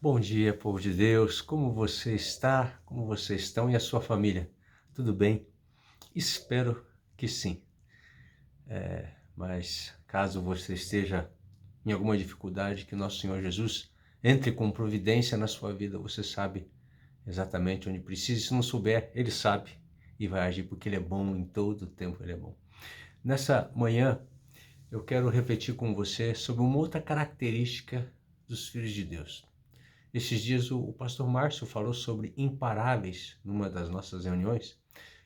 Bom dia, povo de Deus. Como você está? Como vocês estão e a sua família? Tudo bem? Espero que sim. Mas caso você esteja em alguma dificuldade, que nosso Senhor Jesus entre com providência na sua vida. Você sabe exatamente onde precisa. Se não souber, Ele sabe e vai agir, porque Ele é bom em todo o tempo. Ele é bom. Nessa manhã, eu quero refletir com você sobre uma outra característica dos filhos de Deus. Esses dias o pastor Márcio falou sobre imparáveis numa das nossas reuniões,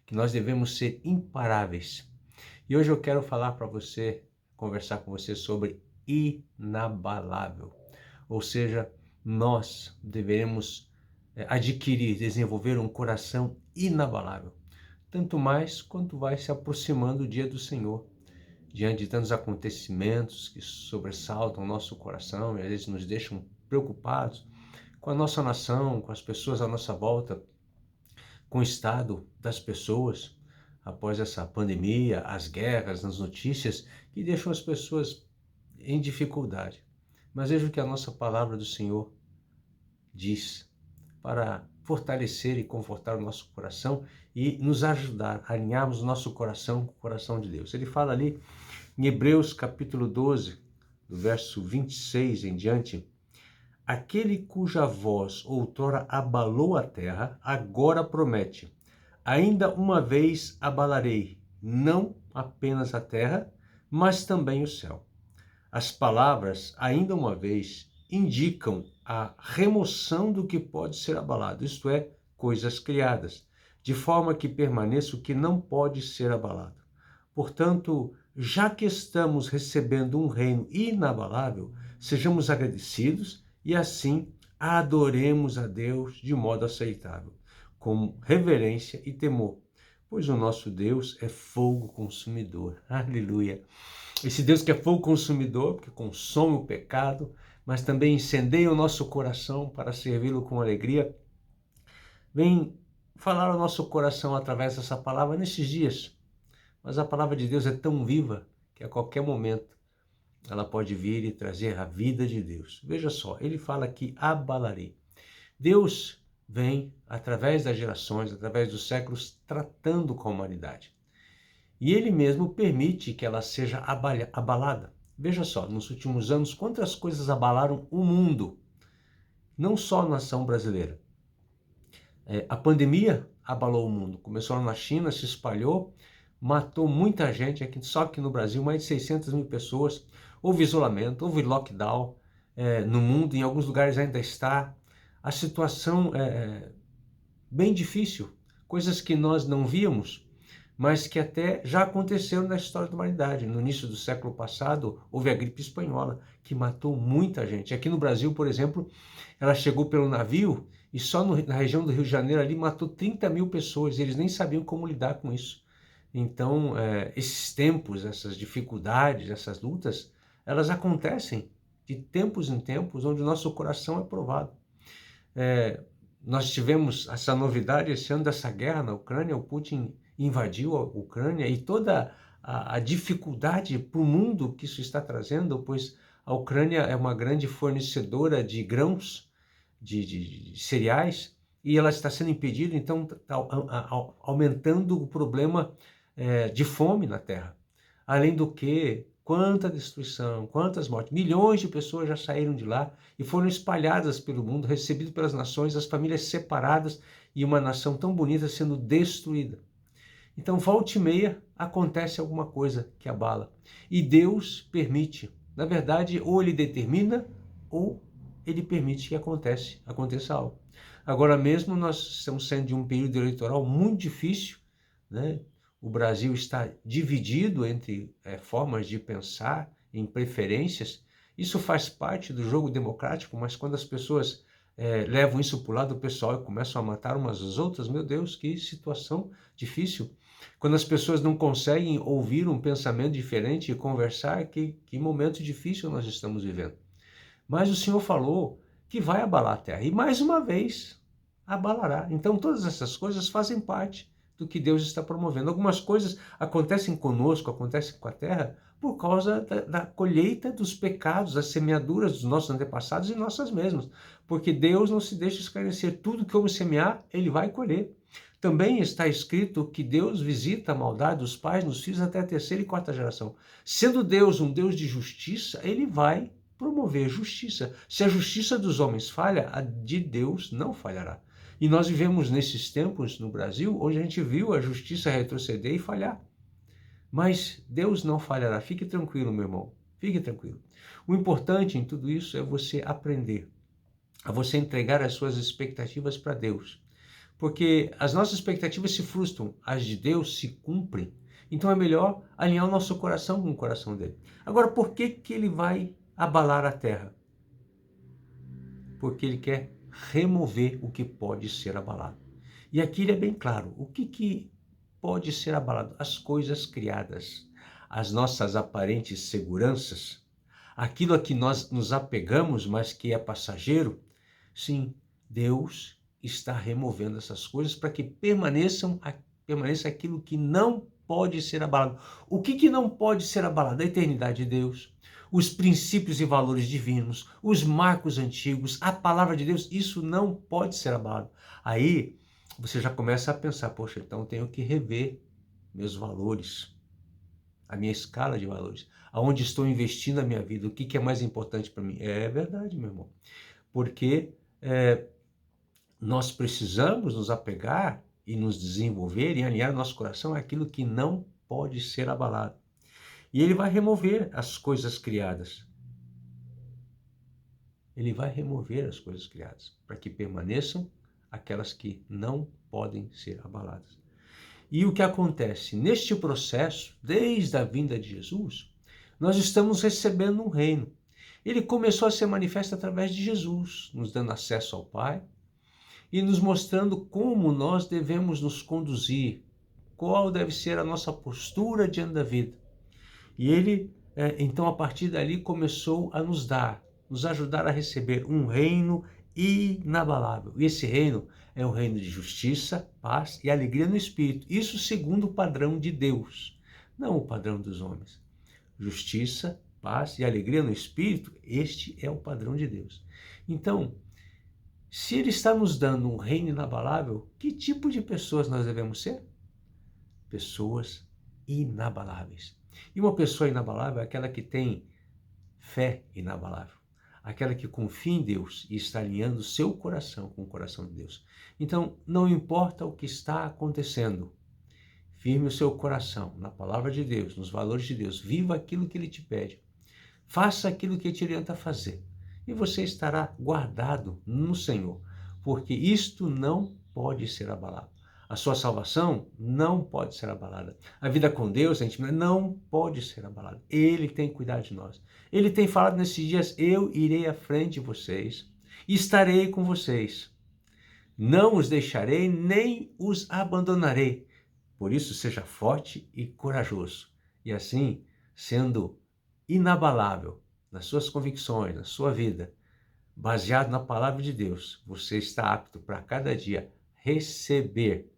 que nós devemos ser imparáveis. E hoje eu quero falar para você, conversar com você sobre inabalável. Ou seja, nós deveremos adquirir, desenvolver um coração inabalável. Tanto mais quanto vai se aproximando o dia do Senhor. Diante de tantos acontecimentos que sobressaltam o nosso coração e às vezes nos deixam preocupados, com a nossa nação, com as pessoas à nossa volta, com o estado das pessoas após essa pandemia, as guerras, as notícias que deixam as pessoas em dificuldade. Mas veja o que a nossa palavra do Senhor diz para fortalecer e confortar o nosso coração e nos ajudar a alinharmos o nosso coração com o coração de Deus. Ele fala ali em Hebreus capítulo 12, do verso 26 em diante: aquele cuja voz outrora abalou a terra, agora promete: ainda uma vez abalarei, não apenas a terra, mas também o céu. As palavras, ainda uma vez, indicam a remoção do que pode ser abalado, isto é, coisas criadas, de forma que permaneça o que não pode ser abalado. Portanto, já que estamos recebendo um reino inabalável, sejamos agradecidos e assim adoremos a Deus de modo aceitável, com reverência e temor, pois o nosso Deus é fogo consumidor. Aleluia! Esse Deus que é fogo consumidor, porque consome o pecado, mas também incendeia o nosso coração para servi-lo com alegria, vem falar ao nosso coração através dessa palavra nesses dias. Mas a palavra de Deus é tão viva que a qualquer momento ela pode vir e trazer a vida de Deus. Veja só, ele fala que abalarei. Deus vem, através das gerações, através dos séculos, tratando com a humanidade. E ele mesmo permite que ela seja abalada. Veja só, nos últimos anos, quantas coisas abalaram o mundo, não só a nação brasileira. A pandemia abalou o mundo, começou na China, se espalhou, matou muita gente, aqui, só que no Brasil mais de 600 mil pessoas, houve isolamento, houve lockdown no mundo, em alguns lugares ainda está. A situação é bem difícil, coisas que nós não víamos, mas que até já aconteceram na história da humanidade. No início do século passado, houve a gripe espanhola, que matou muita gente. Aqui no Brasil, por exemplo, ela chegou pelo navio e só na região do Rio de Janeiro ali matou 30 mil pessoas. Eles nem sabiam como lidar com isso. Então, esses tempos, essas dificuldades, essas lutas, elas acontecem de tempos em tempos, onde o nosso coração é provado. Nós tivemos essa novidade esse ano dessa guerra na Ucrânia. O Putin invadiu a Ucrânia e toda a dificuldade para o mundo que isso está trazendo, pois a Ucrânia é uma grande fornecedora de grãos, de cereais, e ela está sendo impedida, então está aumentando o problema de fome na terra. Além do que, quanta destruição, quantas mortes, milhões de pessoas já saíram de lá e foram espalhadas pelo mundo, recebidas pelas nações, as famílias separadas e uma nação tão bonita sendo destruída. Então, volta e meia, acontece alguma coisa que abala. E Deus permite. Na verdade, ou ele determina, ou ele permite que aconteça algo. Agora mesmo, nós estamos saindo de um período eleitoral muito difícil, né? O Brasil está dividido entre formas de pensar, em preferências. Isso faz parte do jogo democrático, mas quando as pessoas levam isso para o lado pessoal e começam a matar umas às outras, meu Deus, que situação difícil. Quando as pessoas não conseguem ouvir um pensamento diferente e conversar, que momento difícil nós estamos vivendo. Mas o Senhor falou que vai abalar a terra, e mais uma vez abalará. Então todas essas coisas fazem parte do que Deus está promovendo. Algumas coisas acontecem conosco, acontecem com a terra, por causa da colheita dos pecados, das semeaduras dos nossos antepassados e nossas mesmas. Porque Deus não se deixa escarnecer. Tudo que o homem semear, ele vai colher. Também está escrito que Deus visita a maldade dos pais nos filhos até a terceira e quarta geração. Sendo Deus um Deus de justiça, ele vai promover justiça. Se a justiça dos homens falha, a de Deus não falhará. E nós vivemos nesses tempos no Brasil, onde a gente viu a justiça retroceder e falhar. Mas Deus não falhará. Fique tranquilo, meu irmão. Fique tranquilo. O importante em tudo isso é você aprender a você entregar as suas expectativas para Deus. Porque as nossas expectativas se frustram, as de Deus se cumprem. Então é melhor alinhar o nosso coração com o coração dele. Agora, por que ele vai abalar a terra? Porque ele quer remover o que pode ser abalado. E aqui ele é bem claro. O que pode ser abalado? As coisas criadas, as nossas aparentes seguranças, aquilo a que nós nos apegamos, mas que é passageiro. Sim, Deus está removendo essas coisas para que permaneça aquilo que não pode ser abalado. O que não pode ser abalado? A eternidade de Deus, os princípios e valores divinos, os marcos antigos, a palavra de Deus, isso não pode ser abalado. Aí você já começa a pensar, poxa, então eu tenho que rever meus valores, a minha escala de valores, aonde estou investindo a minha vida, o que é mais importante para mim. É verdade, meu irmão, porque nós precisamos nos apegar e nos desenvolver e alinhar nosso coração àquilo que não pode ser abalado. E ele vai remover as coisas criadas. Ele vai remover as coisas criadas para que permaneçam aquelas que não podem ser abaladas. E o que acontece? Neste processo, desde a vinda de Jesus, nós estamos recebendo um reino. Ele começou a ser manifesto através de Jesus, nos dando acesso ao Pai e nos mostrando como nós devemos nos conduzir, qual deve ser a nossa postura diante da vida. E ele, então, a partir dali, começou a nos ajudar a receber um reino inabalável. E esse reino é um reino de justiça, paz e alegria no Espírito. Isso segundo o padrão de Deus, não o padrão dos homens. Justiça, paz e alegria no Espírito, este é o padrão de Deus. Então, se ele está nos dando um reino inabalável, que tipo de pessoas nós devemos ser? Pessoas inabaláveis. E uma pessoa inabalável é aquela que tem fé inabalável, aquela que confia em Deus e está alinhando o seu coração com o coração de Deus. Então, não importa o que está acontecendo, firme o seu coração na palavra de Deus, nos valores de Deus, viva aquilo que ele te pede, faça aquilo que ele te orienta a fazer. E você estará guardado no Senhor, porque isto não pode ser abalado. A sua salvação não pode ser abalada. A vida com Deus, a intimidade, não pode ser abalada. Ele tem cuidado de nós. Ele tem falado nesses dias, eu irei à frente de vocês, estarei com vocês. Não os deixarei, nem os abandonarei. Por isso, seja forte e corajoso. E assim, sendo inabalável nas suas convicções, na sua vida, baseado na palavra de Deus, você está apto para cada dia receber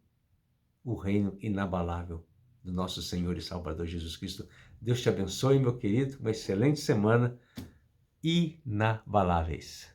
o reino inabalável do nosso Senhor e Salvador Jesus Cristo. Deus te abençoe, meu querido, uma excelente semana. Inabaláveis.